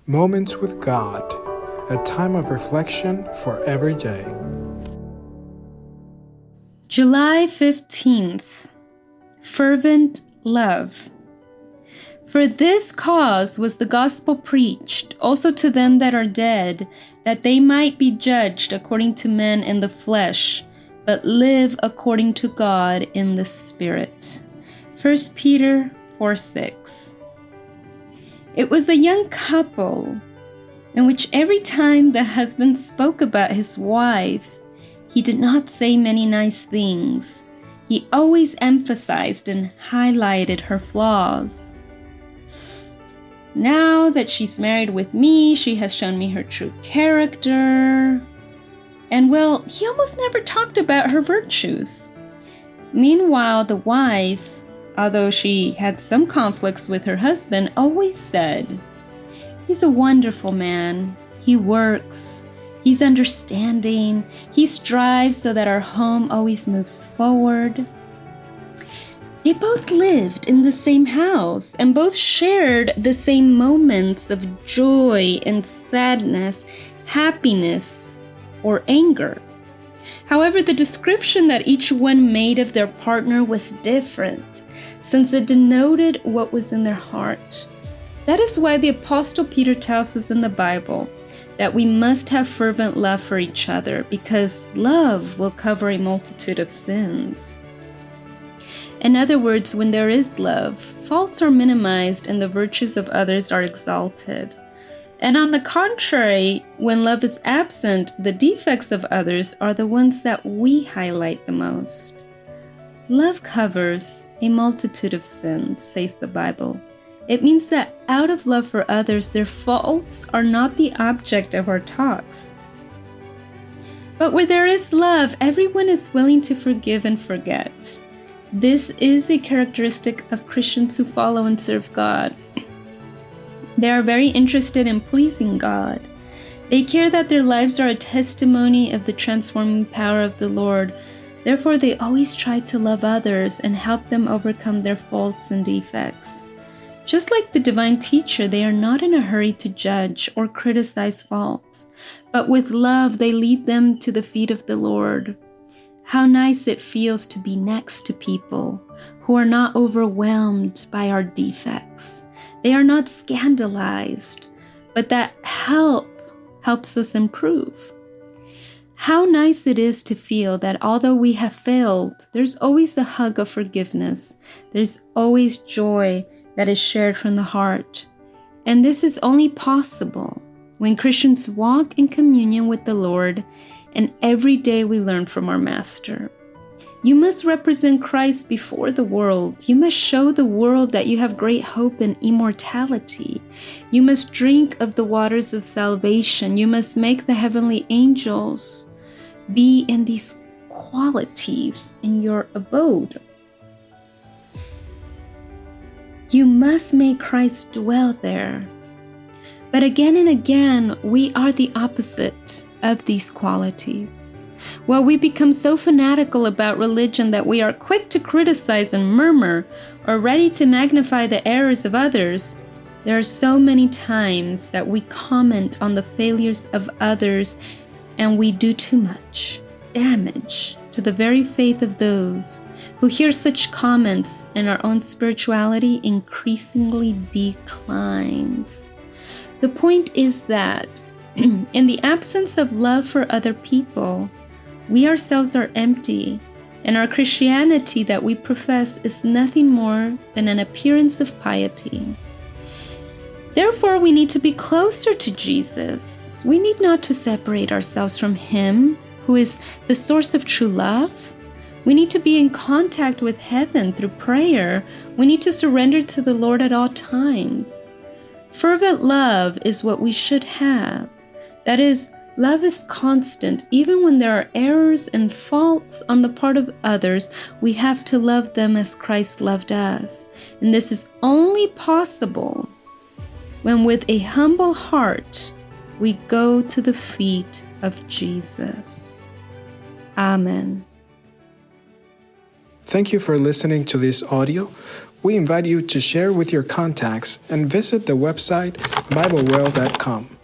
Moments with God, a time of reflection for every day. July 15th, Fervent Love. For this cause was the gospel preached also to them that are dead, that they might be judged according to men in the flesh, but live according to God in the Spirit. 1 Peter 4:6. It was a young couple in which every time the husband spoke about his wife, he did not say many nice things. He always emphasized and highlighted her flaws. Now that she's married with me, she has shown me her true character. And well, he almost never talked about her virtues. Meanwhile, the wife, although she had some conflicts with her husband, always said, "He's a wonderful man. He works. He's understanding. He strives so that our home always moves forward." They both lived in the same house and both shared the same moments of joy and sadness, happiness or anger. However, the description that each one made of their partner was different, since it denoted what was in their heart. That is why the Apostle Peter tells us in the Bible that we must have fervent love for each other, because love will cover a multitude of sins. In other words, when there is love, faults are minimized and the virtues of others are exalted. And on the contrary, when love is absent, the defects of others are the ones that we highlight the most. Love covers a multitude of sins, says the Bible. It means that out of love for others, their faults are not the object of our talks. But where there is love, everyone is willing to forgive and forget. This is a characteristic of Christians who follow and serve God. They are very interested in pleasing God. They care that their lives are a testimony of the transforming power of the Lord. Therefore, they always try to love others and help them overcome their faults and defects. Just like the divine teacher, they are not in a hurry to judge or criticize faults, but with love, they lead them to the feet of the Lord. How nice it feels to be next to people who are not overwhelmed by our defects. They are not scandalized, but that helps us improve. How nice it is to feel that although we have failed, there's always the hug of forgiveness. There's always joy that is shared from the heart. And this is only possible when Christians walk in communion with the Lord, and every day we learn from our Master. You must represent Christ before the world. You must show the world that you have great hope and immortality. You must drink of the waters of salvation. You must make the heavenly angels be in these qualities in your abode. You must make Christ dwell there. But again and again, we are the opposite of these qualities. While we become so fanatical about religion that we are quick to criticize and murmur, or ready to magnify the errors of others, there are so many times that we comment on the failures of others, and we do too much damage to the very faith of those who hear such comments, and our own spirituality increasingly declines. The point is that in the absence of love for other people, we ourselves are empty, and our Christianity that we profess is nothing more than an appearance of piety. Therefore, we need to be closer to Jesus. We need not to separate ourselves from Him, who is the source of true love. We need to be in contact with heaven through prayer. We need to surrender to the Lord at all times. Fervent love is what we should have. That is, love is constant. Even when there are errors and faults on the part of others, we have to love them as Christ loved us. And this is only possible when with a humble heart we go to the feet of Jesus. Amen. Thank you for listening to this audio. We invite you to share with your contacts and visit the website BibleWell.com.